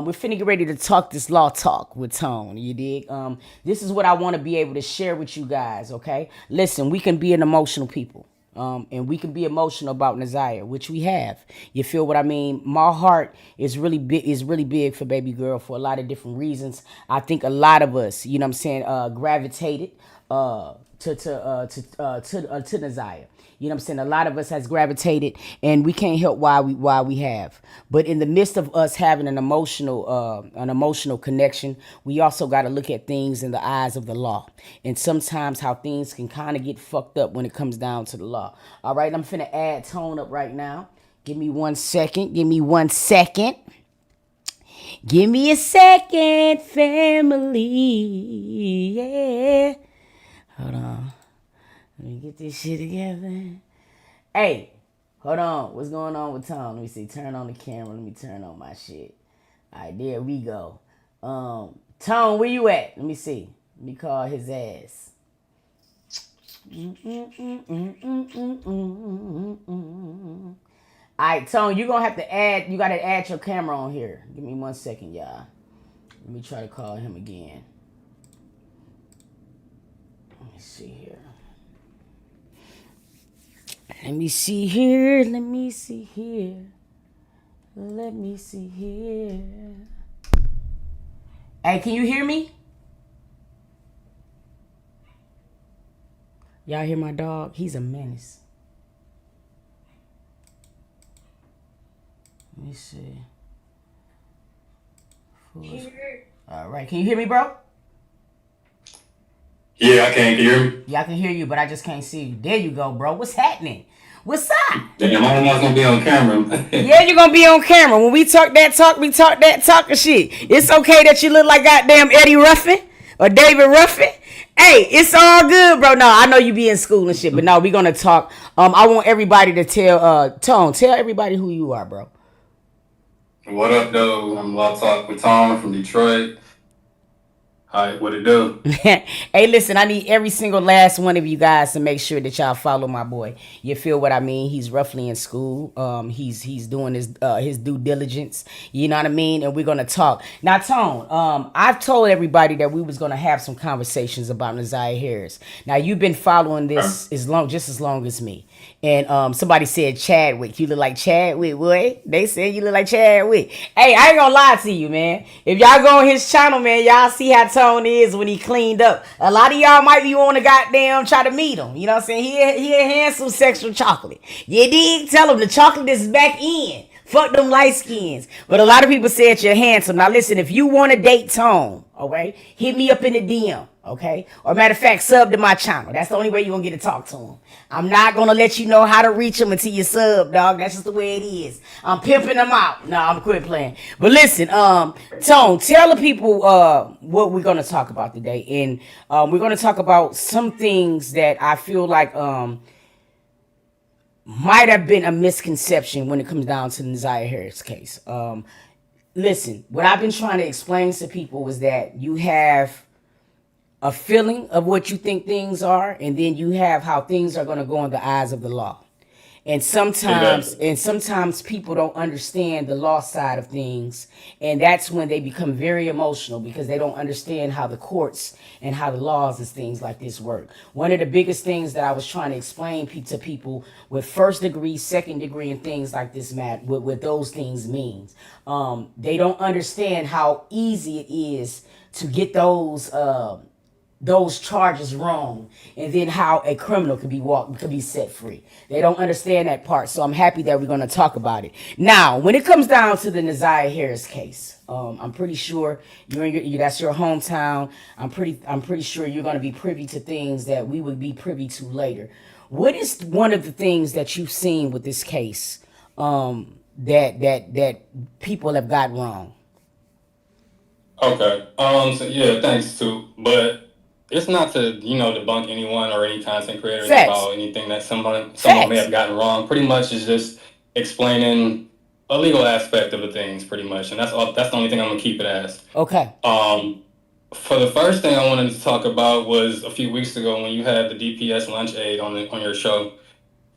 We're finna get ready to talk this law talk with Tone. You dig? This is what I want to be able to share with you guys. Okay, listen. We can be an emotional people, and we can be emotional about Nazaya, which we have. You feel what I mean? My heart is really big. Is really big for baby girl for a lot of different reasons. I think a lot of us, you know, what I'm saying, gravitated to Nazaya. You know what I'm saying? A lot of us has gravitated, and we can't help why we have. But in the midst of us having an emotional connection, we also got to look at things in the eyes of the law, and sometimes how things can kind of get fucked up when it comes down to the law. All right, I'm finna add Tone up right now. Give me 1 second. Give me 1 second. Give me a second, family. Yeah. Hold on. Let me get this shit together. Hey, hold on. What's going on with Tom? Let me see. Turn on the camera. Let me turn on my shit. All right, there we go. Tom, where you at? Let me see. Let me call his ass. All right, Tom, you're going to have to add, you got to add your camera on here. Give me 1 second, y'all. Let me try to call him again. Let me see here. Let me see here. Let me see here. Let me see here. Hey, can you hear me? Y'all hear my dog? He's a menace. Let me see. All right. Can you hear me, bro? Yeah, I can. Can you hear me? Yeah, I can hear you, but I just can't see you. There you go, bro. What's happening? What's up? Damn, I'm not gonna be on camera. Yeah, you're gonna be on camera. When we talk that talk, we talk that talk of shit. It's okay that you look like goddamn Eddie Ruffin or David Ruffin. Hey, it's all good, bro. No, I know you be in school and shit, but no, we gonna talk. I want everybody to tell everybody who you are, bro. What up, though? I'm Law Talk with Tom from Detroit. Hi, what it do? Hey, listen, I need every single last one of you guys to make sure that y'all follow my boy. You feel what I mean? He's roughly in school. He's doing his due diligence. You know what I mean? And we're gonna talk. Now, Tone, I've told everybody that we was gonna have some conversations about Nazaya Harris. Now, you've been following this just as long as me. And somebody said Chadwick. You look like Chadwick, boy. They said you look like Chadwick. Hey, I ain't gonna lie to you, man. If y'all go on his channel, man, y'all see how Tone is when he cleaned up. A lot of y'all might be on to goddamn try to meet him. You know what I'm saying? He a handsome sexual chocolate. You dig? Tell him the chocolate is back in. Fuck them light skins. But a lot of people said you're handsome. Now listen, if you want to date Tone, okay, hit me up in the DM, okay? Or matter of fact, sub to my channel. That's the only way you're going to get to talk to him. I'm not going to let you know how to reach him until you sub, dog. That's just the way it is. I'm pimping them out. No, I'm quit playing. But listen, Tone, tell the people what we're going to talk about today. And we're going to talk about some things that I feel like might have been a misconception when it comes down to the Nazaya Harris case. Listen, what I've been trying to explain to people is that you have a feeling of what you think things are, and then you have how things are going to go in the eyes of the law. And sometimes people don't understand the law side of things, and that's when they become very emotional because they don't understand how the courts and how the laws and things like this work. One of the biggest things that I was trying to explain to people with first degree, second degree, and things like this, Matt, what those things means. They don't understand how easy it is to get those charges wrong, and then how a criminal could be set free. They don't understand that part, so I'm happy that we're going to talk about it. Now, when it comes down to the Nazaya Harris case, I'm pretty sure that's your hometown. I'm pretty sure you're going to be privy to things that we would be privy to later. What is one of the things that you've seen with this case that people have got wrong? Okay. So yeah, thanks too. But it's not to debunk anyone or any content creators Facts. about anything that someone may have gotten wrong. Pretty much is just explaining a legal aspect of the things, pretty much, and that's all. That's the only thing I'm gonna keep it as. Okay. For the first thing I wanted to talk about was a few weeks ago when you had the DPS lunch aide on your show,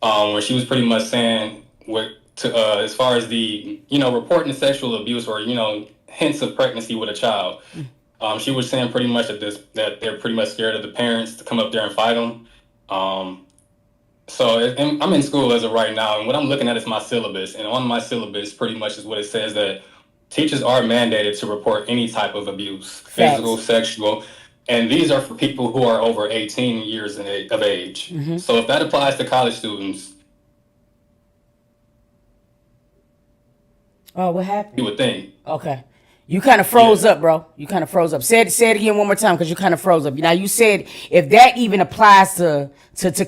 where she was pretty much saying as far as the reporting sexual abuse or hints of pregnancy with a child. She was saying pretty much that they're pretty much scared of the parents to come up there and fight them. And I'm in school as of right now, and what I'm looking at is my syllabus. And on my syllabus, pretty much is what it says that teachers are mandated to report any type of abuse, physical, sexual, and these are for people who are over 18 years of age. So if that applies to college students, what happened? You would think. Okay. You kind of froze up, bro. You kind of froze up. Say it again one more time, because you kind of froze up. Now, you said if that even applies to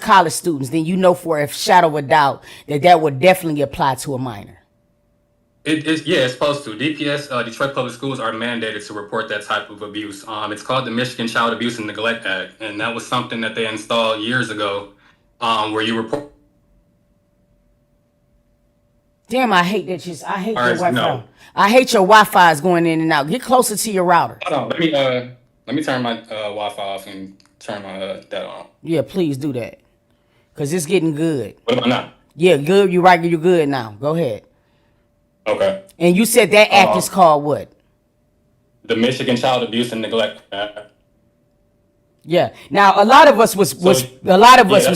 college students, then you know for a shadow of a doubt that would definitely apply to a minor. It's supposed to. DPS, Detroit Public Schools, are mandated to report that type of abuse. It's called the Michigan Child Abuse and Neglect Act, and that was something that they installed years ago, where you report. Damn, I hate that. I hate your Wi-Fi. No. I hate your Wi-Fi is going in and out. Get closer to your router. Hold on, let me turn my Wi-Fi off and turn my that on. Yeah, please do that, cause it's getting good. What about now? Yeah, good. You're right. You're good now. Go ahead. Okay. And you said that act is called what? The Michigan Child Abuse and Neglect Act. Yeah. Now a lot of us was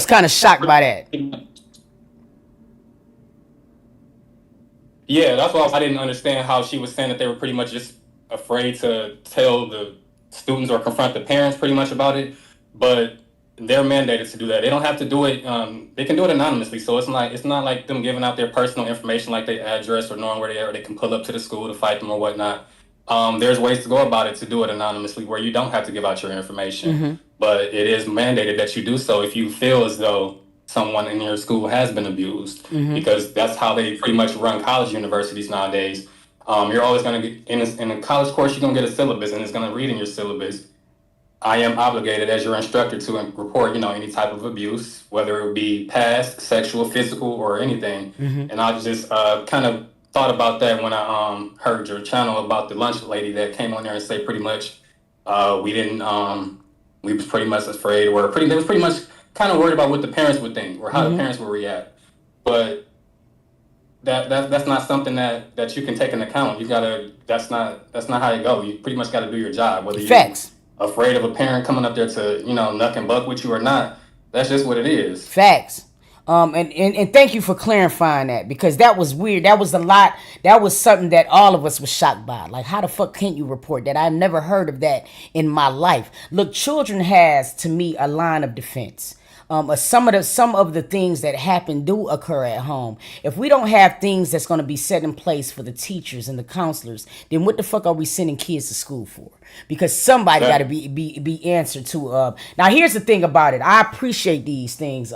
kind of shocked by that. Yeah, that's why I didn't understand how she was saying that they were pretty much just afraid to tell the students or confront the parents pretty much about it. But they're mandated to do that. They don't have to do it. They can do it anonymously. So it's not like them giving out their personal information, like their address or knowing where they are. They can pull up to the school to fight them or whatnot. There's ways to go about it to do it anonymously where you don't have to give out your information. But it is mandated that you do so if you feel as though someone in your school has been abused, because that's how they pretty much run college universities nowadays. You're always going to get in a college course, you're going to get a syllabus, and it's going to read in your syllabus, I am obligated as your instructor to report, any type of abuse, whether it be past, sexual, physical, or anything. And I just kind of thought about that when I heard your channel about the lunch lady that came on there and say pretty much we was pretty much afraid, they was pretty much kind of worried about what the parents would think or how the parents would react. But that's not something that you can take into account. That's not how you go. You pretty much got to do your job, whether you're afraid of a parent coming up there to knuck and buck with you or not. That's just what it is. Facts. And thank you for clarifying that, because that was weird. That was a lot. That was something that all of us was shocked by. Like, how the fuck can't you report that? I've never heard of that in my life. Look, children has, to me, a line of defense. Some of the things that happen do occur at home. If we don't have things that's going to be set in place for the teachers and the counselors, then what the fuck are we sending kids to school for? Because somebody got to be answered to. Now, here's the thing about it. I appreciate these things,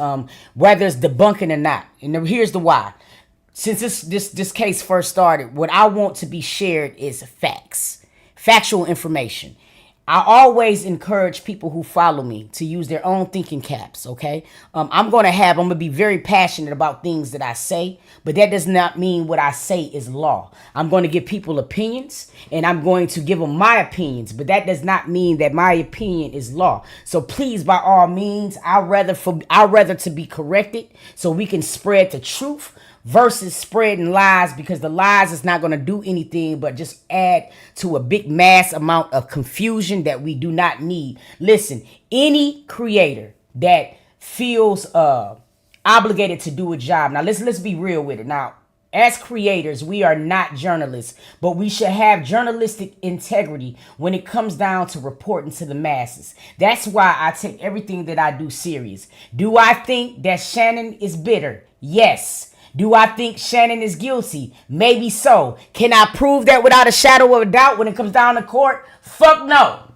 whether it's debunking or not. And here's the why. Since this case first started, what I want to be shared is facts, factual information. I always encourage people who follow me to use their own thinking caps, okay? I'm going to be very passionate about things that I say, but that does not mean what I say is law. I'm going to give people opinions, and I'm going to give them my opinions, but that does not mean that my opinion is law. So please, by all means, I'd rather to be corrected so we can spread the truth versus spreading lies, because the lies is not going to do anything but just add to a big mass amount of confusion that we do not need. Listen, any creator that feels obligated to do a job. Now let's be real with it. Now, as creators, we are not journalists, but we should have journalistic integrity when it comes down to reporting to the masses. That's why I take everything that I do serious. Do I think that Shannon is bitter? Yes. Do I think Shannon is guilty? Maybe so. Can I prove that without a shadow of a doubt when it comes down to court? Fuck no.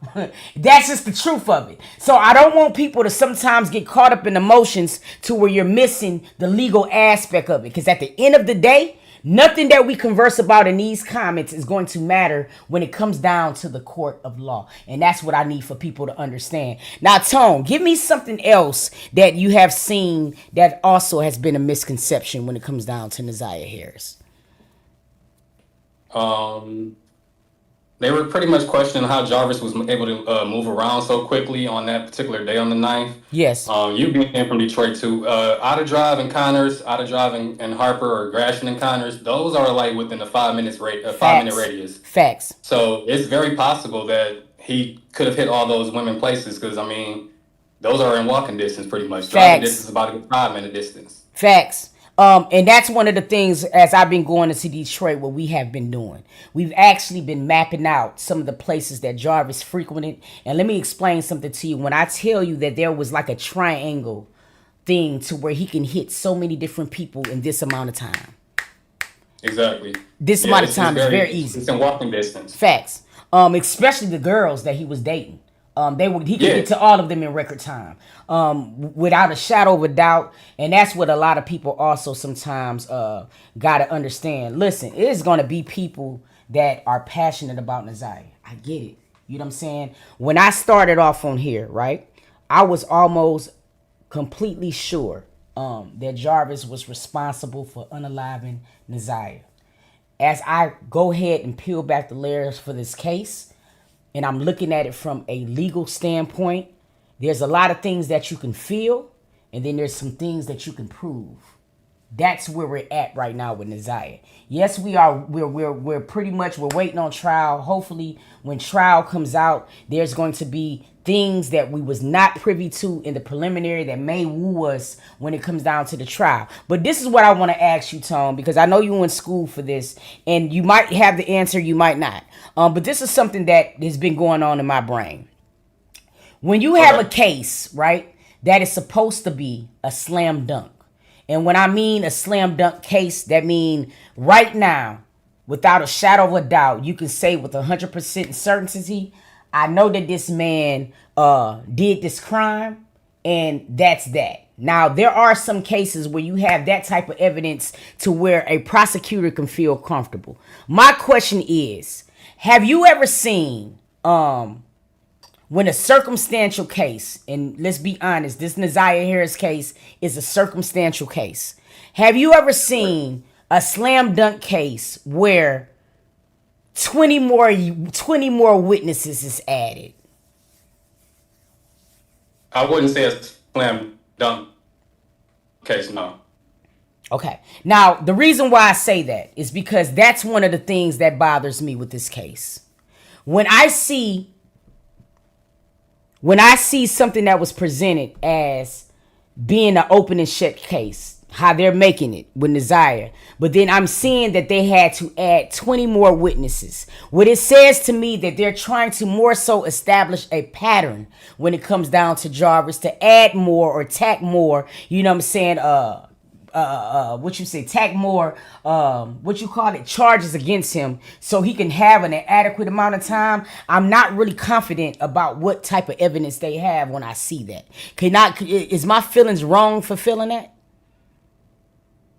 That's just the truth of it. So I don't want people to sometimes get caught up in emotions to where you're missing the legal aspect of it. Because at the end of the day, nothing that we converse about in these comments is going to matter when it comes down to the court of law. And that's what I need for people to understand. Now, Tone, give me something else that you have seen that also has been a misconception when it comes down to Naziah Harris. They were pretty much questioning how Jarvis was able to move around so quickly on that particular day on the 9th. Yes. You being from Detroit too, out of drive encounters, out of drive and Harper or Gratian encounters, those are like within a 5 minutes a 5 minute Facts. radius. Facts. So it's very possible that he could have hit all those women places because I mean, those are in walking distance pretty much. Driving distance Facts. is about a 5 minute distance. Facts. And that's one of the things as I've been going to see Detroit, what we have been doing. We've actually been mapping out some of the places that Jarvis frequented. And let me explain something to you. When I tell you that there was like a triangle thing to where he can hit so many different people in this amount of time. Exactly. This Yeah, amount of time is very easy. It's in walking distance. Facts. Especially the girls that he was dating. He could get to all of them in record time, without a shadow of a doubt. And that's what a lot of people also sometimes gotta understand. Listen, it is gonna be people that are passionate about Naziah. I get it. You know what I'm saying? When I started off on here, right, I was almost completely sure that Jarvis was responsible for unaliving Naziah. As I go ahead and peel back the layers for this case, and I'm looking at it from a legal standpoint, there's a lot of things that you can feel, and then there's some things that you can prove. That's where we're at right now with Naziah. Yes, we are. We're pretty much we're waiting on trial. Hopefully, when trial comes out, there's going to be things that we was not privy to in the preliminary that may woo us when it comes down to the trial. But this is what I want to ask you, Tone, because I know you in school for this, and you might have the answer, you might not. But this is something that has been going on in my brain. When you have a case, right, that is supposed to be a slam dunk. And when I mean a slam dunk case, that mean right now, without a shadow of a doubt, you can say with 100% certainty, I know that this man did this crime, and that's that. Now, there are some cases where you have that type of evidence to where a prosecutor can feel comfortable. My question is, have you ever seen when a circumstantial case, and let's be honest, this Naziah Harris case is a circumstantial case. Have you ever seen a slam dunk case where 20 more witnesses is added? I wouldn't say a slam dunk case, no. Okay. Now, the reason why I say that is because that's one of the things that bothers me with this case. When I see something that was presented as being an open and shut case, how they're making it with Naziah, but then I'm seeing that they had to add 20 more witnesses. What it says to me that they're trying to more so establish a pattern when it comes down to Jarvis, to add more or tack more, you know what I'm saying, tack more, charges against him so he can have an adequate amount of time. I'm not really confident about what type of evidence they have when I see that. Is my feelings wrong for feeling that?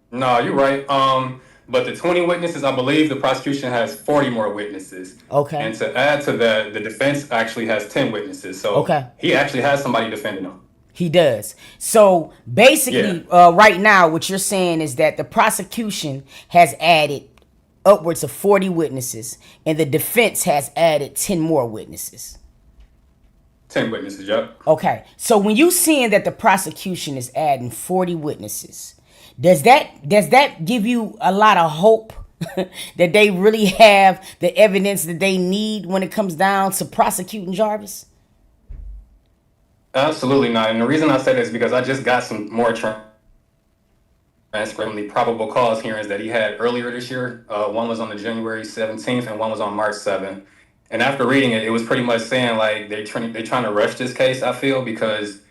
No, you're right. But the 20 witnesses, I believe the prosecution has 40 more witnesses. Okay. And to add to that, the defense actually has 10 witnesses. So okay, he actually has somebody defending him. He does. So basically, right now, what you're saying is that the prosecution has added upwards of 40 witnesses, and the defense has added 10 more witnesses. 10 witnesses, yep. Okay. So when you seeing that the prosecution is adding 40 witnesses, does that give you a lot of hope that they really have the evidence that they need when it comes down to prosecuting Jarvis? Absolutely not. And the reason I say this is because I just got some more transcriptly probable cause hearings that he had earlier this year. One was on the January 17th and one was on March 7th. And after reading it, it was pretty much saying like they're trying to rush this case, I feel, because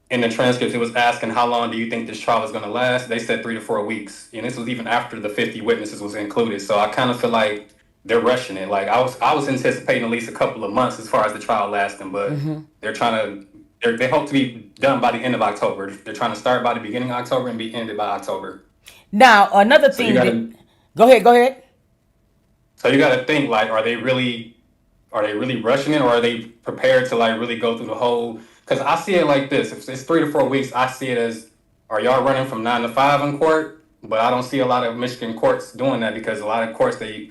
in the transcripts, it was asking how long do you think this trial is going to last? They said 3 to 4 weeks. And this was even after the 50 witnesses was included. So I kind of feel like they're rushing it. Like I was anticipating at least a couple of months as far as the trial lasting, but they're trying to, they hope to be done by the end of October. They're trying to start by the beginning of October and be ended by October. Now, another thing. Go ahead. So you got to think, like, are they really rushing it, or are they prepared to like really go through the whole? Because I see it like this: if it's 3 to 4 weeks, I see it as, are y'all running from 9 to 5 in court? But I don't see a lot of Michigan courts doing that because a lot of courts they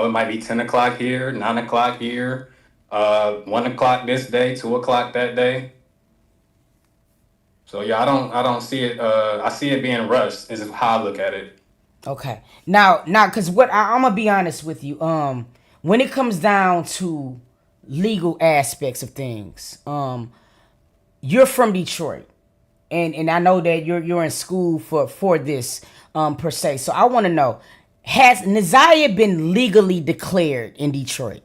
it might be 10 o'clock here, 9 o'clock here, 1 o'clock this day, 2 o'clock that day. So yeah, I don't see it. I see it being rushed. Is how I look at it. Okay. Because I'm gonna be honest with you. When it comes down to legal aspects of things, you're from Detroit, and I know that you're in school for this per se. So I want to know, has Naziah been legally declared in Detroit?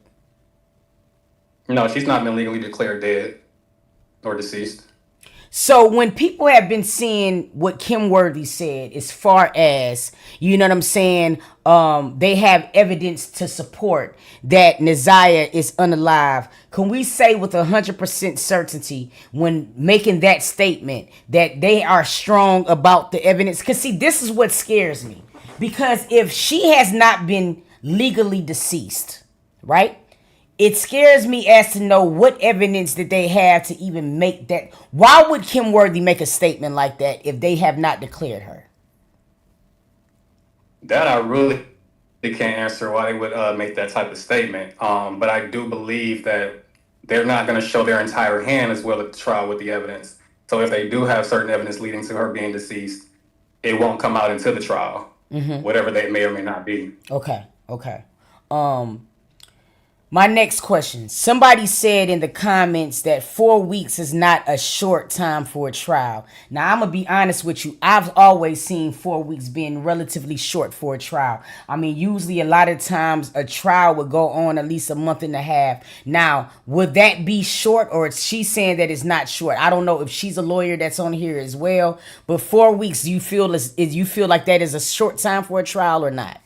No, she's not been legally declared dead or deceased. So when people have been seeing what Kim Worthy said, as far as, you know what I'm saying, they have evidence to support that Naziah is unalive. Can we say with 100% certainty when making that statement that they are strong about the evidence? Because see, this is what scares me. Because if she has not been legally deceased, right? It scares me as to know what evidence that they have to even make that. Why would Kim Worthy make a statement like that if they have not declared her? That I really can't answer why they would make that type of statement. But I do believe that they're not going to show their entire hand as well at the trial with the evidence. So if they do have certain evidence leading to her being deceased, it won't come out until the trial, whatever they may or may not be. Okay. My next question. Somebody said in the comments that 4 weeks is not a short time for a trial. Now, I'm going to be honest with you. I've always seen 4 weeks being relatively short for a trial. I mean, usually a lot of times a trial would go on at least a month and a half. Now, would that be short, or is she saying that it's not short? I don't know if she's a lawyer that's on here as well. But 4 weeks, do you feel like that is a short time for a trial or not?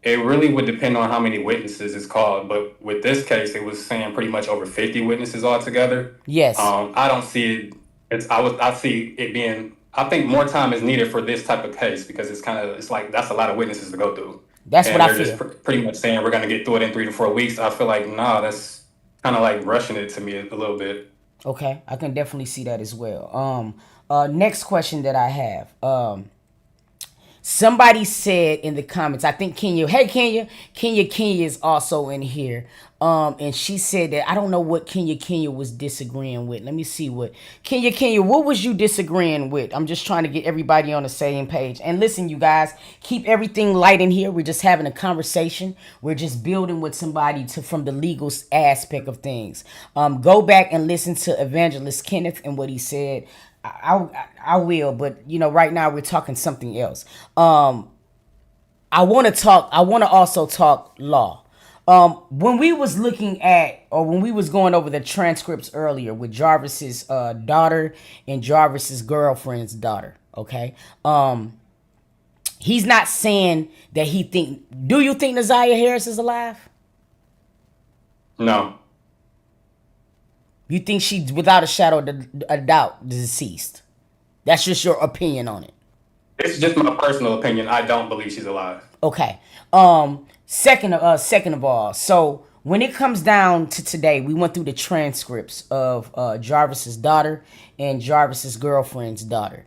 It really would depend on how many witnesses is called, but with this case, it was saying pretty much over 50 witnesses altogether. Yes. I don't see it. I see it being. I think more time is needed for this type of case because it's like that's a lot of witnesses to go through. That's what And I they're feel. just pretty much saying we're gonna get through it in 3 to 4 weeks. I feel like nah, that's kind of like rushing it to me a little bit. Okay, I can definitely see that as well. Next question that I have. Somebody said in the comments, I think Kenya, hey Kenya is also in here. And she said that I don't know what Kenya was disagreeing with. Let me see what Kenya, what was you disagreeing with? I'm just trying to get everybody on the same page. And listen, you guys, keep everything light in here. We're just having a conversation. We're just building with somebody from the legal aspect of things. Go back and listen to Evangelist Kenneth and what he said. I will, but right now we're talking something else. I want to also talk law. When we was looking at, or when we was going over the transcripts earlier with Jarvis's daughter and Jarvis's girlfriend's daughter, okay? He's not saying that do you think Naziah Harris is alive? No. You think she's without a shadow of a doubt deceased? That's just your opinion on it. It's just my personal opinion. I don't believe she's alive. Okay. Second of all, so when it comes down to today, we went through the transcripts of Jarvis's daughter and Jarvis's girlfriend's daughter.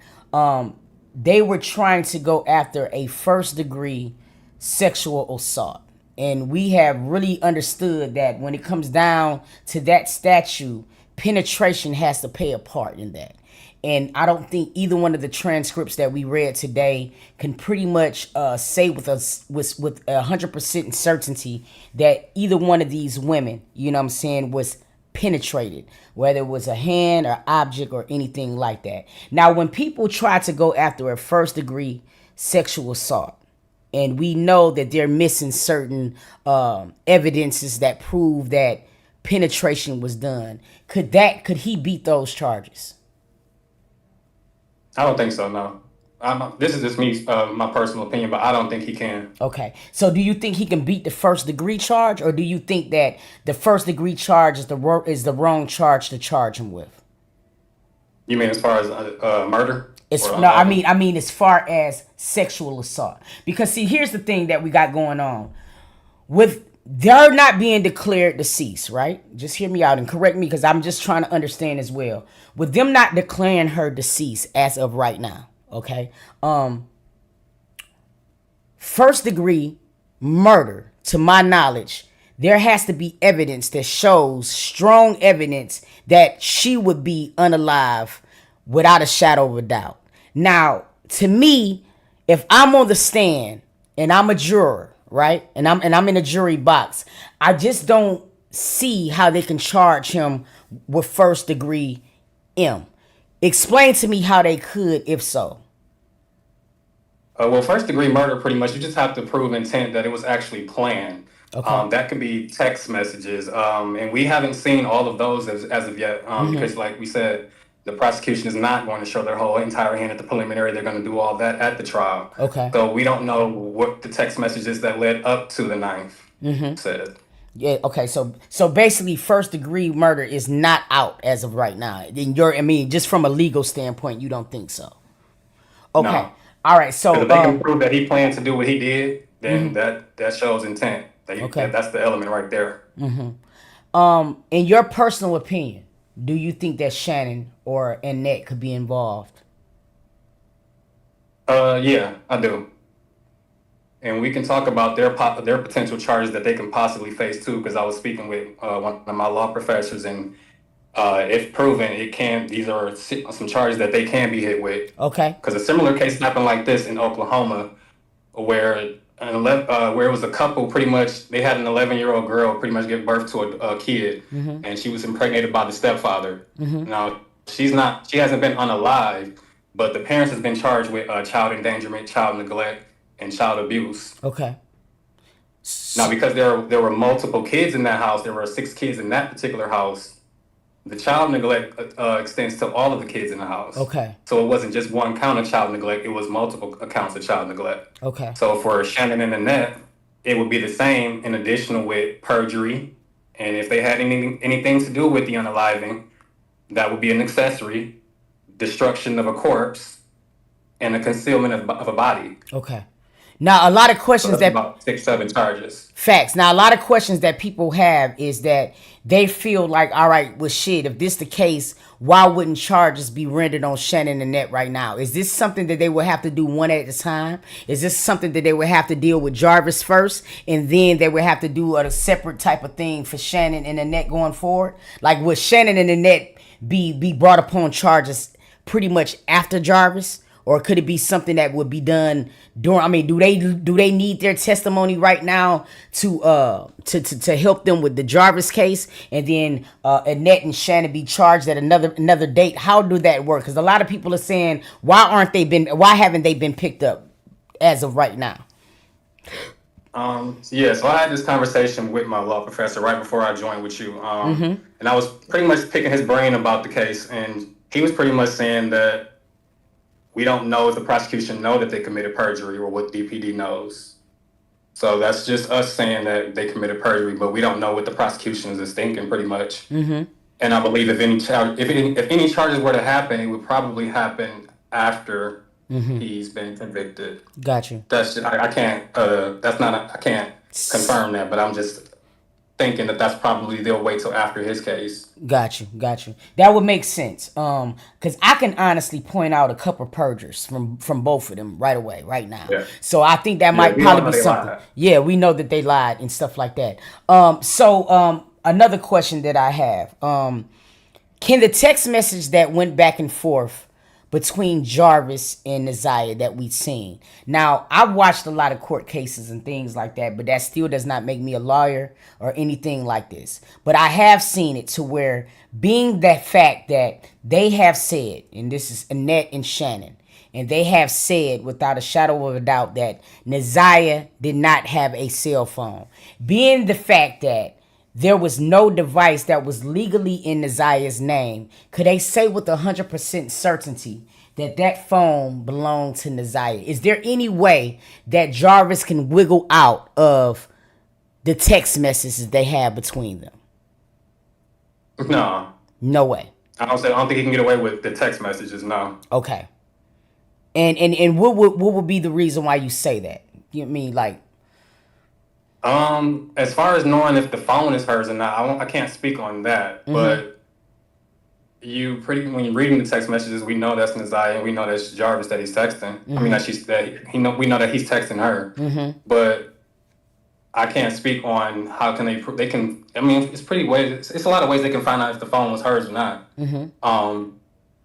They were trying to go after a first-degree sexual assault. And we have really understood that when it comes down to that statute, penetration has to play a part in that. And I don't think either one of the transcripts that we read today can pretty much say with 100% certainty that either one of these women, was penetrated, whether it was a hand or object or anything like that. Now, when people try to go after a first degree sexual assault, and we know that they're missing certain evidences that prove that penetration was done, could he beat those charges? I don't think so. No. This is just me, my personal opinion, but I don't think he can. Okay. So do you think he can beat the first degree charge, or do you think that the first degree charge is the wrong charge to charge him with? You mean as far as murder? I mean as far as sexual assault. Because see, here's the thing that we got going on. With they're not being declared deceased, right? Just hear me out and correct me because I'm just trying to understand as well. With them not declaring her deceased as of right now, okay? first degree murder, to my knowledge, there has to be evidence that shows strong evidence that she would be unalive without a shadow of a doubt. Now, to me, if I'm on the stand and I'm a juror, right, and I'm in a jury box, I just don't see how they can charge him with first degree M. Explain to me how they could, if so. Well, first degree murder, pretty much, you just have to prove intent that it was actually planned. Okay. That could be text messages. And we haven't seen all of those as of yet, because, like we said, the prosecution is not going to show their whole entire hand at the preliminary. They're going to do all that at the trial. Okay. So we don't know what the text messages that led up to the ninth said. Yeah. Okay. So basically, first degree murder is not out as of right now. Just from a legal standpoint, you don't think so. Okay. No. All right. So Because if they can prove that he planned to do what he did, then that shows intent. Okay. That's the element right there. in your personal opinion, do you think that Shannon or Annette could be involved? Yeah, I do. And we can talk about their potential charges that they can possibly face too. Because I was speaking with one of my law professors, and if proven, these are some charges that they can be hit with. Okay. Because a similar case happened like this in Oklahoma, where where it was a couple, pretty much they had an 11-year-old girl pretty much give birth to a kid, and she was impregnated by the stepfather. Now she hasn't been unalived, but the parents has been charged with child endangerment, child neglect, and child abuse. Okay. Now, because there were multiple kids in that house, there were 6 kids in that particular house. The child neglect extends to all of the kids in the house. Okay. So it wasn't just one count of child neglect; it was multiple accounts of child neglect. Okay. So for Shannon and Annette, it would be the same in addition with perjury, and if they had anything to do with the unaliving, that would be an accessory, destruction of a corpse, and a concealment of a body. Okay. Now, a lot of questions So that's about 6, 7 charges. Facts. Now, a lot of questions that people have is that they feel like, all right, well, shit, if this the case, why wouldn't charges be rendered on Shannon and Annette right now? Is this something that they would have to do one at a time? Is this something that they would have to deal with Jarvis first, and then they would have to do a separate type of thing for Shannon and Annette going forward? Like, would Shannon and Annette be brought upon charges pretty much after Jarvis? Or could it be something that would be done during? I mean, do they need their testimony right now to help them with the Jarvis case, and then Annette and Shannon be charged at another date? How do that work? Because a lot of people are saying, why haven't they been picked up as of right now? Yeah, so I had this conversation with my law professor right before I joined with you, and I was pretty much picking his brain about the case, and he was pretty much saying that we don't know if the prosecution know that they committed perjury or what DPD knows. So that's just us saying that they committed perjury, but we don't know what the prosecution is thinking, pretty much. And I believe if any charges were to happen, it would probably happen after he's been convicted. Got you. That's just, I can't. I can't confirm that, but I'm just thinking that's probably they'll wait till after his case. Got you. That would make sense. Because I can honestly point out a couple perjures from both of them right away, right now. Yeah. So I think that might probably be something. Yeah, we know that they lied and stuff like that. Another question that I have: can the text message that went back and forth between Jarvis and Naziah that we've seen? Now, I've watched a lot of court cases and things like that, but that still does not make me a lawyer or anything like this. But I have seen it to where, being that fact that they have said, and this is Annette and Shannon, and they have said without a shadow of a doubt that Naziah did not have a cell phone. Being the fact that there was no device that was legally in Naziah's name, could they say with 100% certainty that that phone belonged to Naziah? Is there any way that Jarvis can wiggle out of the text messages they have between them? No. No way. I don't think he can get away with the text messages. No. Okay. And what would be the reason why you say that? You mean like? As far as knowing if the phone is hers or not, I can't speak on that. But when you're reading the text messages, we know that's Nazaya and we know that's Jarvis that he's texting. I mean we know that he's texting her. But I can't speak on how can they can. I mean, it's pretty ways. It's a lot of ways they can find out if the phone was hers or not.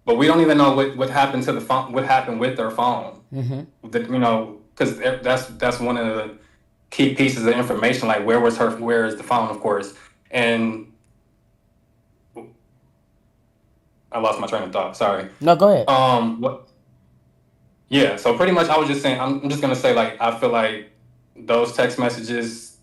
But we don't even know what happened to the phone. What happened with their phone? Because that's one of the key pieces of information. Like where is the phone? Of course, and I lost my train of thought. Sorry. No, go ahead. What? Yeah. So pretty much, I was just saying. I'm just gonna say like I feel like those text messages,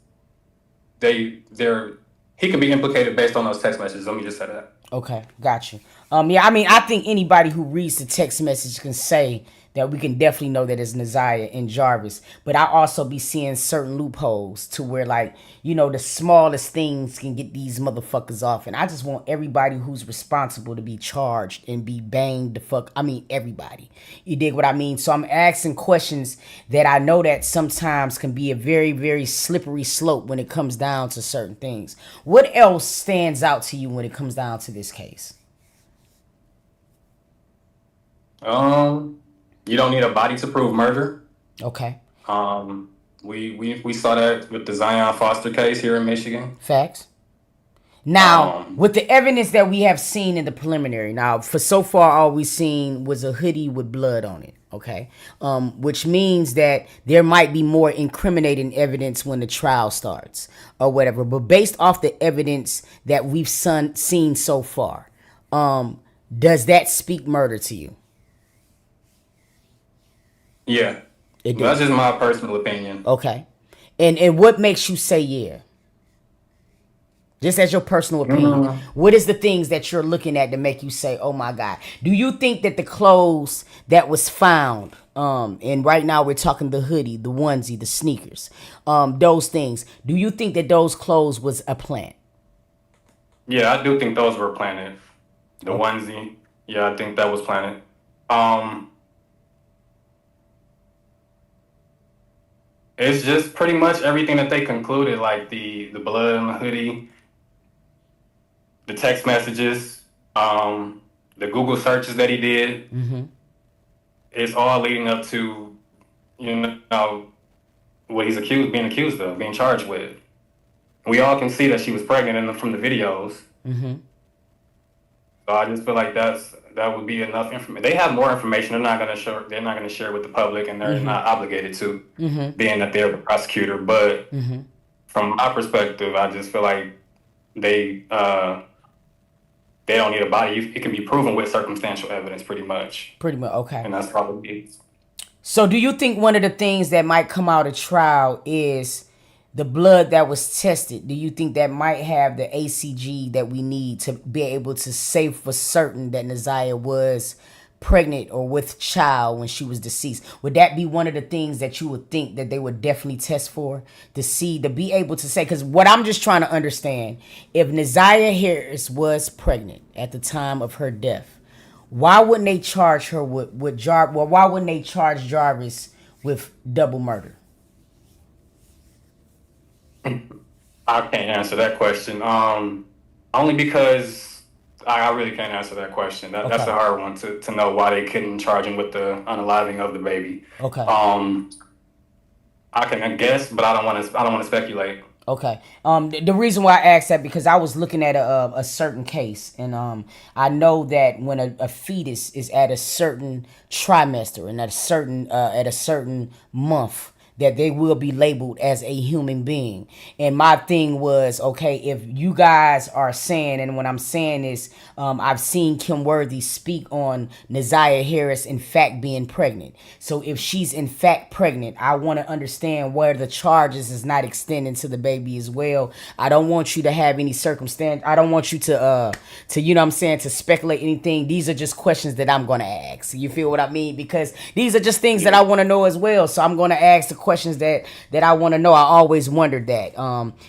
they're he could be implicated based on those text messages. Let me just say that. Okay, got you. Yeah, I mean, I think anybody who reads the text message can say that we can definitely know that it's Nazaya and Jarvis. But I also be seeing certain loopholes to where, like, the smallest things can get these motherfuckers off. And I just want everybody who's responsible to be charged and be banged the fuck. I mean, everybody. You dig what I mean? So I'm asking questions that I know that sometimes can be a very, very slippery slope when it comes down to certain things. What else stands out to you when it comes down to this case? You don't need a body to prove murder. Okay. We saw that with the Zion Foster case here in Michigan. Facts. Now, with the evidence that we have seen in the preliminary, now for so far all we've seen was a hoodie with blood on it. Okay. Which means that there might be more incriminating evidence when the trial starts or whatever. But based off the evidence that we've seen so far, does that speak murder to you? Yeah. That's just my personal opinion. Okay. And what makes you say yeah? Just as your personal opinion. What is the things that you're looking at to make you say, oh my God? Do you think that the clothes that was found, and right now we're talking the hoodie, the onesie, the sneakers, those things, do you think that those clothes was a plant? Yeah, I do think those were planted. The onesie, yeah, I think that was planted. It's just pretty much everything that they concluded, like the blood on the hoodie, the text messages, the Google searches that he did. It's all leading up to, what he's being accused of, being charged with. We all can see that she was pregnant from the videos. So I just feel like that would be enough information. They have more information. They're not going to share. They're not going to share with the public, and they're not obligated to, being that they're the prosecutor. But from my perspective, I just feel like they don't need a body. It can be proven with circumstantial evidence, pretty much. Pretty much, okay. And that's probably it. So, do you think one of the things that might come out of trial is the blood that was tested? Do you think that might have the ACG that we need to be able to say for certain that Nazaya was pregnant or with child when she was deceased? Would that be one of the things that you would think that they would definitely test for to be able to say? Because what I'm just trying to understand, if Nazaya Harris was pregnant at the time of her death, why wouldn't they charge her with Jarvis? Well, why wouldn't they charge Jarvis with double murder? I can't answer that question. Only because I really can't answer that question. That's a hard one to know why they couldn't charge him with the unaliving of the baby. Okay. I can guess, but I don't want to speculate. Okay. The reason why I asked that because I was looking at a certain case, and I know that when a fetus is at a certain trimester and at a certain month, that they will be labeled as a human being. And my thing was, okay, if you guys are saying, and what I'm saying is, I've seen Kim Worthy speak on Nazaya Harris in fact being pregnant. So if she's in fact pregnant, I want to understand where the charges is not extending to the baby as well. I don't want you to have any circumstance. I don't want you to to speculate anything. These are just questions that I'm going to ask. You feel what I mean? Because these are just things that I want to know as well. So I'm going to ask the questions that I want to know. I always wondered that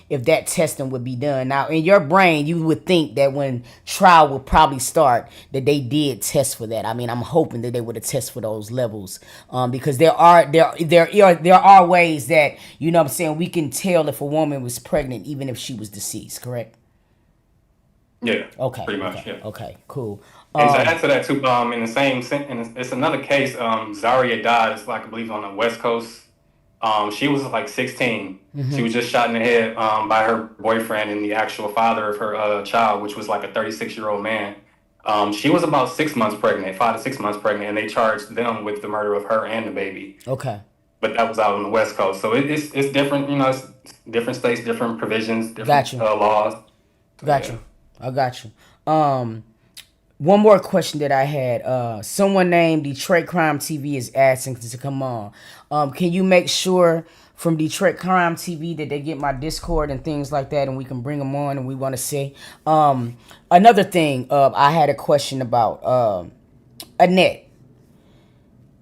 if that testing would be done. Now, in your brain, you would think that when trial will probably start, that they did test for that. I mean, I'm hoping that they would have tested for those levels because there are ways that, we can tell if a woman was pregnant even if she was deceased, correct? Yeah, Okay, pretty much. okay, Yeah. okay, cool. And to Um, add to that too, in the same and it's another case. Zaria died. It's like I believe on the West Coast. She was like 16. She was just shot in the head by her boyfriend and the actual father of her child, which was like a 36-year-old man. She was about 6 months pregnant, 5 to 6 months pregnant, and they charged them with the murder of her and the baby. okay, But that was out on the West Coast, so it's different. You know, it's different states, different provisions, got different you, laws. So got yeah. you, I got you. One more question that I had. Someone named Detroit Crime TV is asking to come on. Can you make sure from Detroit Crime TV that they get my Discord and things like that, and we can bring them on, and we want to say. Another thing, I had a question about Annette.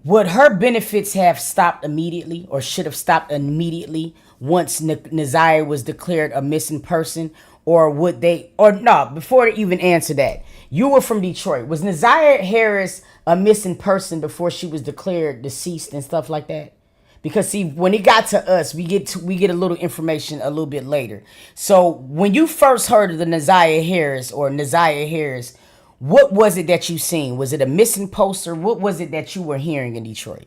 Would her benefits have stopped immediately, or should have stopped immediately once Naziah was declared a missing person? Or would they, or no, before to even answer that, you were from Detroit. Was Naziah Harris a missing person before she was declared deceased and stuff like that? Because see, when it got to us, we get a little information a little bit later. So when you first heard of the Naziah Harris or Naziah Harris, what was it that you seen? Was it a missing poster? What was it that you were hearing in Detroit?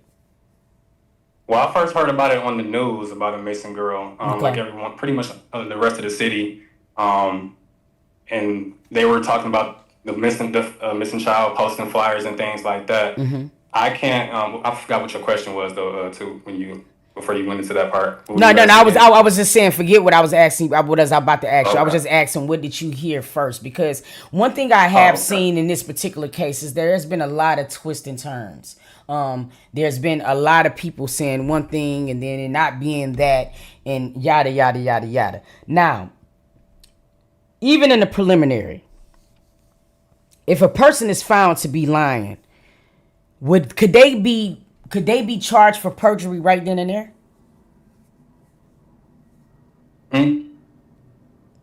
Well, I first heard about it on the news about a missing girl, like Okay. everyone, pretty much the rest of the city, um, and they were talking about the missing child, posting flyers and things like that. I can't. I forgot what your question was though. Too when you before you went into that part, what were No, you no, no. asking again? I was just saying. Forget what I was asking. What was I about to ask you? I was Okay. just asking, what did you hear first? Because one thing I have Oh, okay. seen in this particular case is there has been a lot of twists and turns. There's been a lot of people saying one thing and then it not being that, and yada yada yada yada. Now, even in the preliminary, if a person is found to be lying, could they be charged for perjury right then and there? Hmm?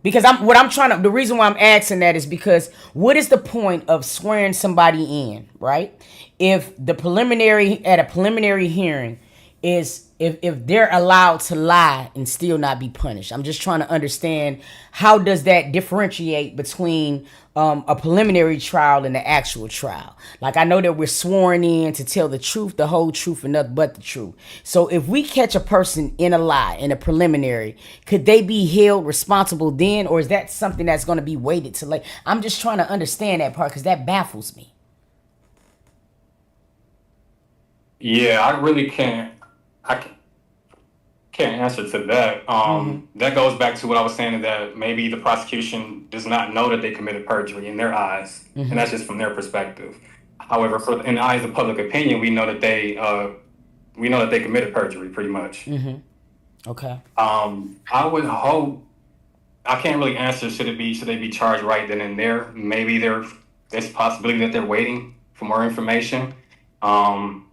Because I'm trying to, the reason why I'm asking that is because what is the point of swearing somebody in, right? If the preliminary at a preliminary hearing is if they're allowed to lie and still not be punished. I'm just trying to understand how does that differentiate between a preliminary trial and the actual trial. Like I know that we're sworn in to tell the truth, the whole truth, and nothing but the truth. So if we catch a person in a lie in a preliminary, could they be held responsible then, or is that something that's going to be waited to late? I'm just trying to understand that part because that baffles me. Yeah, I really can't. I can't answer to that. That goes back to what I was saying that maybe the prosecution does not know that they committed perjury in their eyes, and that's just from their perspective. However, in the eyes of public opinion, we know that they committed perjury, pretty much. Okay. I would hope. I can't really answer. Should they be charged right then and there? Maybe there's a possibility that they're waiting for more information. Um,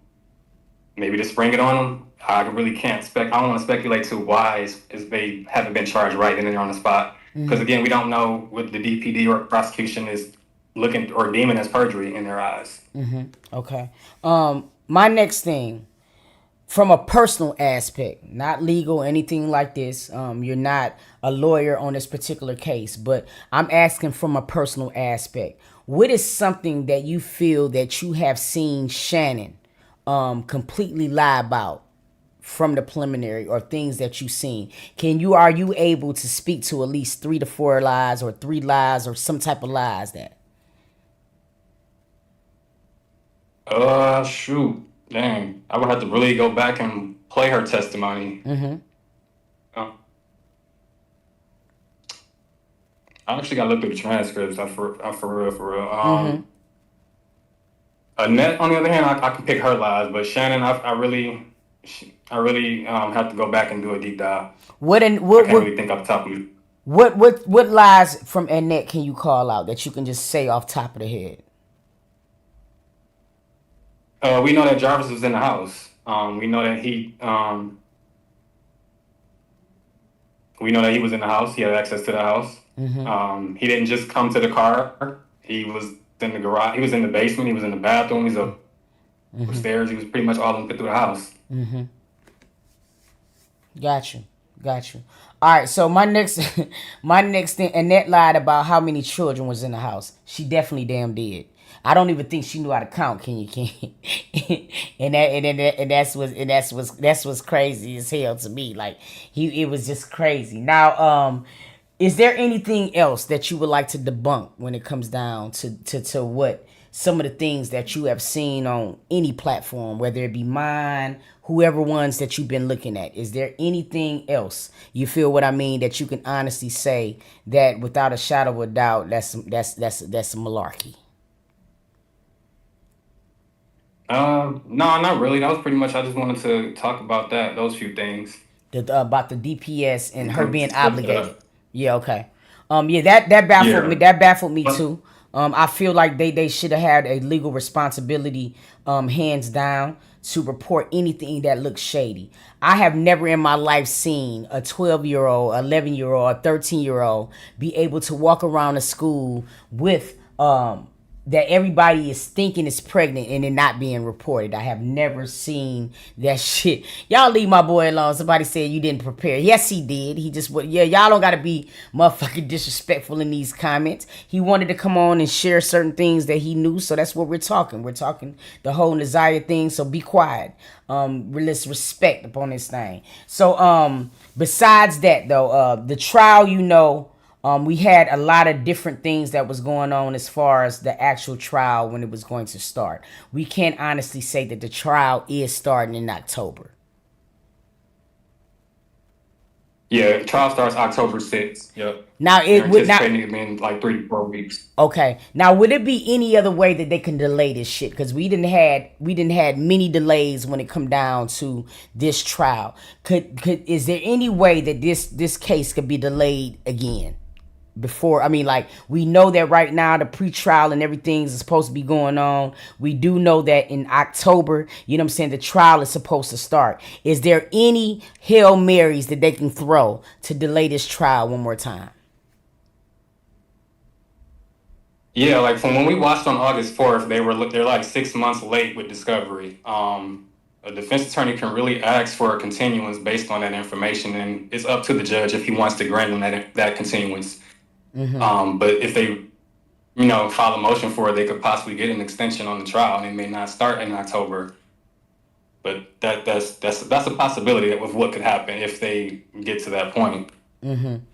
Maybe to spring it on them. I really can't I don't want to speculate to why is they haven't been charged right and then they're on the spot. Because again, we don't know what the DPD or prosecution is looking or deeming as perjury in their eyes. Okay. My next thing, from a personal aspect, not legal, anything like this. You're not a lawyer on this particular case, but I'm asking from a personal aspect. What is something that you feel that you have seen Shannon completely lie about from the preliminary, or things that you've seen? Are you able to speak to at least 3 to 4 lies, or 3 lies, or some type of lies that? Shoot, dang, I would have to really go back and play her testimony. Uh, I actually got to look through the transcripts. For real, for real. Annette, on the other hand, I can pick her lies, but Shannon, I really have to go back and do a deep dive. What and I can't really think off the top of me. what lies from Annette can you call out that you can just say off top of the head? We know that Jarvis was in the house. We know that he was in the house. He had access to the house. He didn't just come to the car. He was in the garage. He was in the basement. He was in the bathroom. He's upstairs. He was pretty much all in through the house. Got you. Got you. All right, so my next, my next thing, Annette lied about how many children was in the house. She definitely damn did. I don't even think she knew how to count. Can you? That's what's crazy as hell to me. Like it was just crazy. Now, is there anything else that you would like to debunk when it comes down to what some of the things that you have seen on any platform, whether it be mine, whoever ones that you've been looking at? Is there anything else, you feel what I mean, that you can honestly say that without a shadow of a doubt that's some malarkey? No, not really. That was pretty much. I just wanted to talk about those few things. About the DPS and her being Uh, obligated. Yeah, okay. Yeah, that baffled me. yeah. That baffled me But too. I feel like they should have had a legal responsibility, hands down, to report anything that looks shady. I have never in my life seen a 12-year-old, 11-year-old, a 13-year-old be able to walk around a school with that everybody is thinking is pregnant and it not being reported. I have never seen that shit. Y'all leave my boy alone. Somebody said you didn't prepare. Yes, he did. He just would. Yeah, y'all don't gotta be motherfucking disrespectful in these comments. He wanted to come on and share certain things that he knew, so that's what we're talking. We're talking the whole Nazaya thing. So be quiet. Let's respect upon this thing. So besides that though, the trial, we had a lot of different things that was going on as far as the actual trial when it was going to start. We can't honestly say that the trial is starting in October. yeah, trial starts October 6th. Yep. Now They're it would not. anticipating it being like 3 to 4 weeks. Okay. Now would it be any other way that they can delay this shit? Because we didn't had many delays when it come down to this trial. Is there any way that this case could be delayed again? Before, I mean, like, we know that right now the pre-trial and everything is supposed to be going on. We do know that in October, you know what I'm saying, the trial is supposed to start. Is there any Hail Marys that they can throw to delay this trial one more time? Yeah, like from when we watched on August 4th, they're like 6 months late with discovery. A defense attorney can really ask for a continuance based on that information, and it's up to the judge if he wants to grant them that continuance. But if they, file a motion for it, they could possibly get an extension on the trial, and it may not start in October. But that's a possibility that with what could happen if they get to that point. Damn,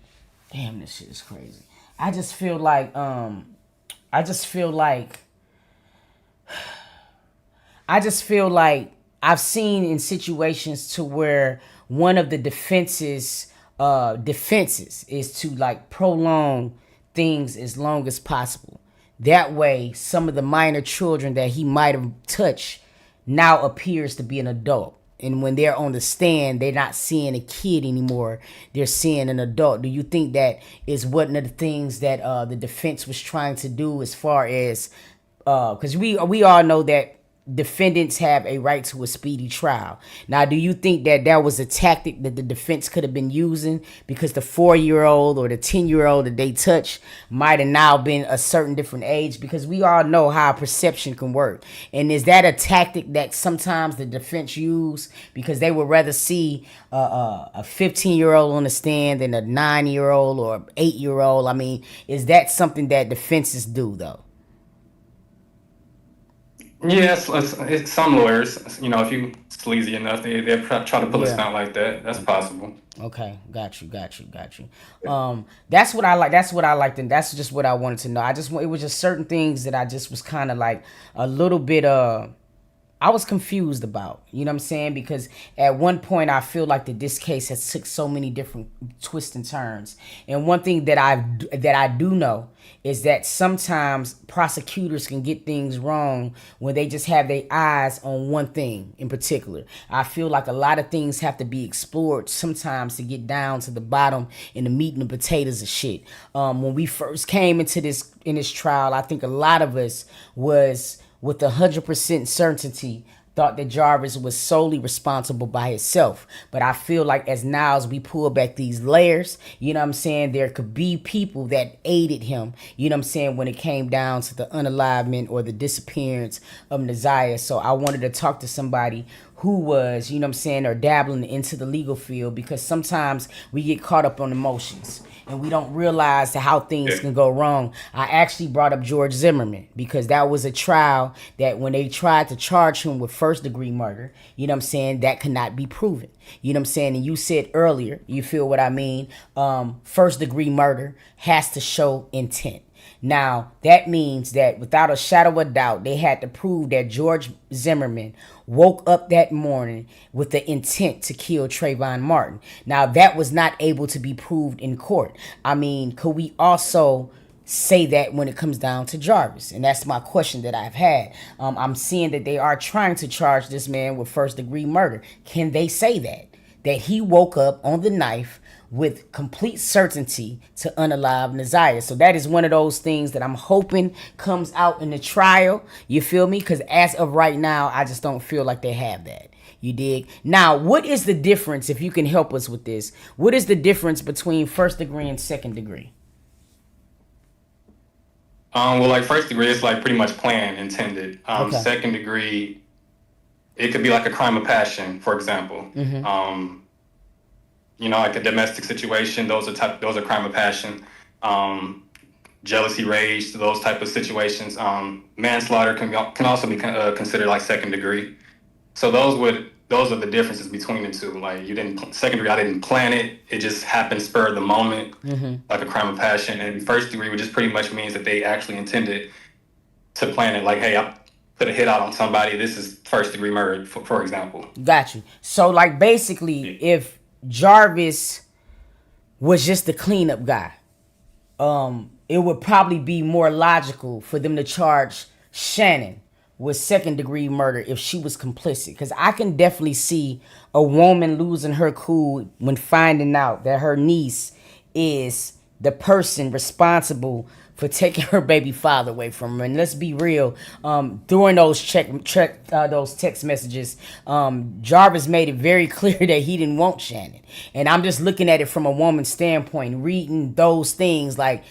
this shit is crazy. I just feel like I just feel like I just feel like I've seen in situations to where one of the defenses is to like prolong things as long as possible. That way, some of the minor children that he might have touched now appears to be an adult. And when they're on the stand, they're not seeing a kid anymore. They're seeing an adult. Do you think that is one of the things that the defense was trying to do as far as, because we all know that defendants have a right to a speedy trial. Now, do you think that that was a tactic that the defense could have been using because the 4-year-old or the 10-year-old that they touched might have now been a certain different age? Because we all know how perception can work. And is that a tactic that sometimes the defense use because they would rather see a 15-year-old on the stand than a 9-year-old or 8-year-old? I mean, is that something that defenses do though? Yes, it's some lawyers, if you sleazy enough, they try to pull a Yeah. stunt like that. That's possible. Okay, got you. That's what I like. That's what I liked, and that's just what I wanted to know. It was just certain things that I just was kind of like a little bit I was confused about, you know what I'm saying? Because at one point I feel like that this case has took so many different twists and turns. And one thing that I do know is that sometimes prosecutors can get things wrong when they just have their eyes on one thing in particular. I feel like a lot of things have to be explored sometimes to get down to the bottom and the meat and the potatoes of shit. When we first came into this trial, I think a lot of us was with 100% certainty thought that Jarvis was solely responsible by himself. But I feel like as we pull back these layers, you know what I'm saying, there could be people that aided him, you know what I'm saying, when it came down to the unalivement or the disappearance of Nazaya. So I wanted to talk to somebody who was, you know what I'm saying, or dabbling into the legal field, because sometimes we get caught up on emotions and we don't realize how things Yeah. can go wrong. I actually brought up George Zimmerman because that was a trial that when they tried to charge him with first degree murder, you know what I'm saying, that could not be proven. You know what I'm saying? And you said earlier, you feel what I mean? First degree murder has to show intent. Now, that means that without a shadow of a doubt, they had to prove that George Zimmerman woke up that morning with the intent to kill Trayvon Martin. Now, that was not able to be proved in court. I mean, could we also say that when it comes down to Jarvis? And that's my question that I've had. I'm seeing that they are trying to charge this man with first degree murder. Can they say that? That he woke up on the knife with complete certainty to unalive Naziah. So that is one of those things that I'm hoping comes out in the trial. You feel me? Because as of right now, I just don't feel like they have that. You dig? Now, what is the difference, if you can help us with this? What is the difference between first degree and second degree? Well, like first degree, it's like pretty much planned, intended. Okay. Second degree, it could be like a crime of passion, for example. Like a domestic situation, those are crime of passion. Jealousy, rage, those type of situations. Manslaughter can also be considered like second degree. So those are the differences between the two. Like second degree, I didn't plan it; it just happened spur of the moment, like a crime of passion. And first degree, which just pretty much means that they actually intended to plan it. Like, hey, I put a hit out on somebody. This is first degree murder, for example. Got you. So, like, basically, if Jarvis was just the cleanup guy, it would probably be more logical for them to charge Shannon with second degree murder if she was complicit. Because I can definitely see a woman losing her cool when finding out that her niece is the person responsible for taking her baby father away from her. And let's be real, during those those text messages, Jarvis made it very clear that he didn't want Shannon. And I'm just looking at it from a woman's standpoint, reading those things like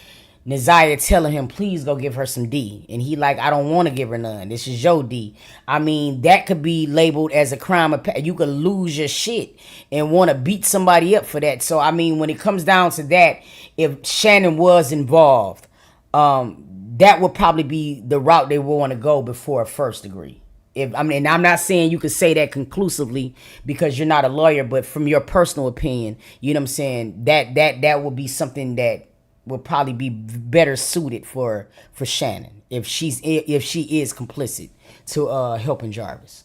Naziah telling him, please go give her some D. And he like, I don't want to give her none. This is your D. I mean, that could be labeled as a crime of you could lose your shit and want to beat somebody up for that. So, I mean, when it comes down to that, if Shannon was involved, that would probably be the route they would want to go before a first degree. I'm not saying you could say that conclusively because you're not a lawyer, but from your personal opinion, you know what I'm saying, that would be something that would probably be better suited for Shannon if she is complicit to helping Jarvis.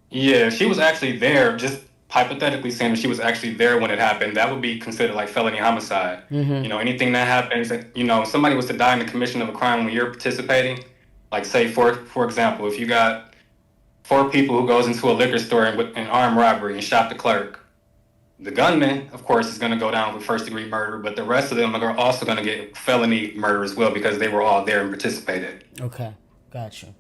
Yeah, she was actually there. Just hypothetically saying that she was actually there when it happened, that would be considered like felony homicide. Anything that happens, somebody was to die in the commission of a crime when you're participating. Like, say for example, if you got 4 people who goes into a liquor store and with an armed robbery and shot the clerk, the gunman, of course, is going to go down with first degree murder, but the rest of them are also going to get felony murder as well because they were all there and participated. Okay, got you.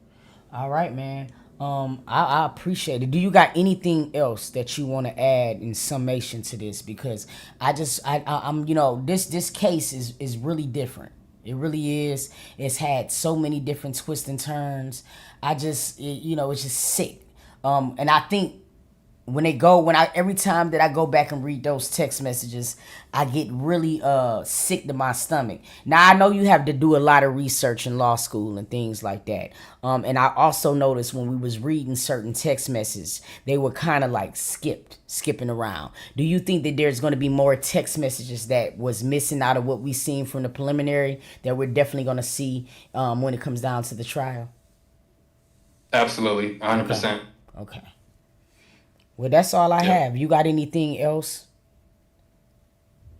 All right, man. I appreciate it. Do you got anything else that you want to add in summation to this? Because I'm this case is really different. It really is. It's had so many different twists and turns. It's just sick. And I think every time that I go back and read those text messages, I get really sick to my stomach. Now I know you have to do a lot of research in law school and things like that. And I also noticed when we was reading certain text messages, they were kind of like skipping around. Do you think that there's going to be more text messages that was missing out of what we seen from the preliminary that we're definitely going to see when it comes down to the trial? Absolutely, 100%. Okay. Well, that's all I have. You got anything else?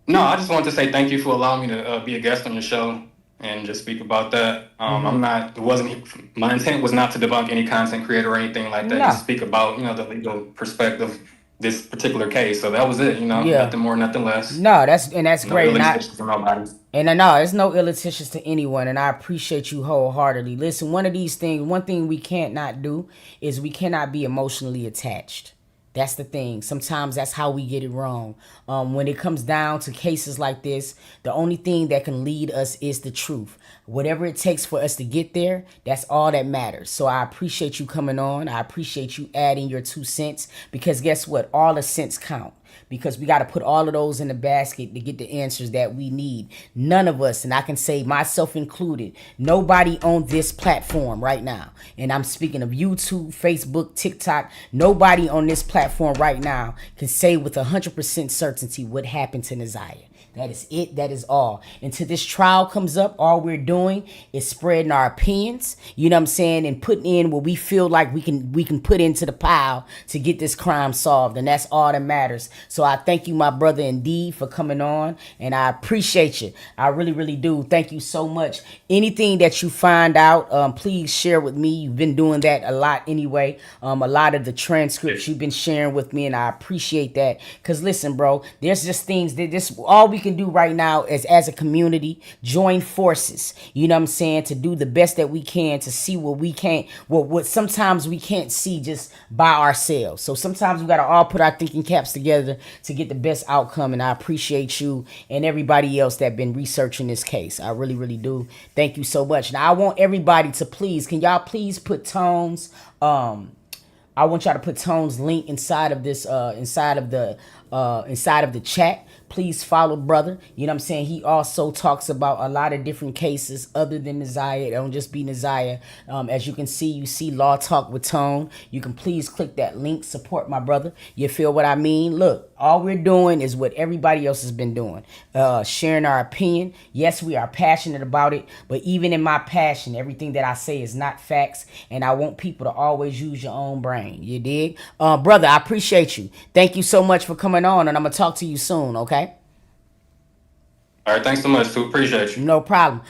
No, I just wanted to say thank you for allowing me to be a guest on your show and just speak about that. My intent was not to debunk any content creator or anything like that. Nah. Just speak about, the legal perspective of this particular case. So that was it, nothing more, nothing less. No, that's great. And no, there's no ill intentions to anyone, and I appreciate you wholeheartedly. Listen, one thing we can't not do is we cannot be emotionally attached. That's the thing. Sometimes that's how we get it wrong. When it comes down to cases like this, the only thing that can lead us is the truth. Whatever it takes for us to get there, that's all that matters. So I appreciate you coming on. I appreciate you adding your 2 cents, because guess what? All the cents count, because we got to put all of those in the basket to get the answers that we need. None of us, and I can say myself included, nobody on this platform right now, and I'm speaking of YouTube, Facebook, TikTok, nobody on this platform right now can say with 100% certainty what happened to Naziah. That is it. That is all. Until this trial comes up, all we're doing is spreading our opinions, you know what I'm saying, and putting in what we feel like we can put into the pile to get this crime solved. And that's all that matters. So I thank you, my brother, indeed, for coming on. And I appreciate you. I really, really do. Thank you so much. Anything that you find out, please share with me. You've been doing that a lot anyway. A lot of the transcripts you've been sharing with me, and I appreciate that. Because listen, bro, there's just things that this all we can do right now is, as a community, join forces, you know what I'm saying, to do the best that we can to see what we can't, what sometimes we can't see just by ourselves. So sometimes we got to all put our thinking caps together to get the best outcome. And I appreciate you and everybody else that been researching this case. I really, really do. Thank you so much. Now I want everybody to please, can y'all please put Tone's I want y'all to put Tone's link inside of this inside of the chat. Please follow brother. You know what I'm saying? He also talks about a lot of different cases other than Naziah. It don't just be Naziah. As you can see, you see Law Talk with Tone. You can please click that link. Support my brother. You feel what I mean? Look, all we're doing is what everybody else has been doing. Sharing our opinion. Yes, we are passionate about it. But even in my passion, everything that I say is not facts. And I want people to always use your own brain. You dig? Brother, I appreciate you. Thank you so much for coming on. And I'm going to talk to you soon, okay? All right, thanks so much, too. Appreciate you. No problem.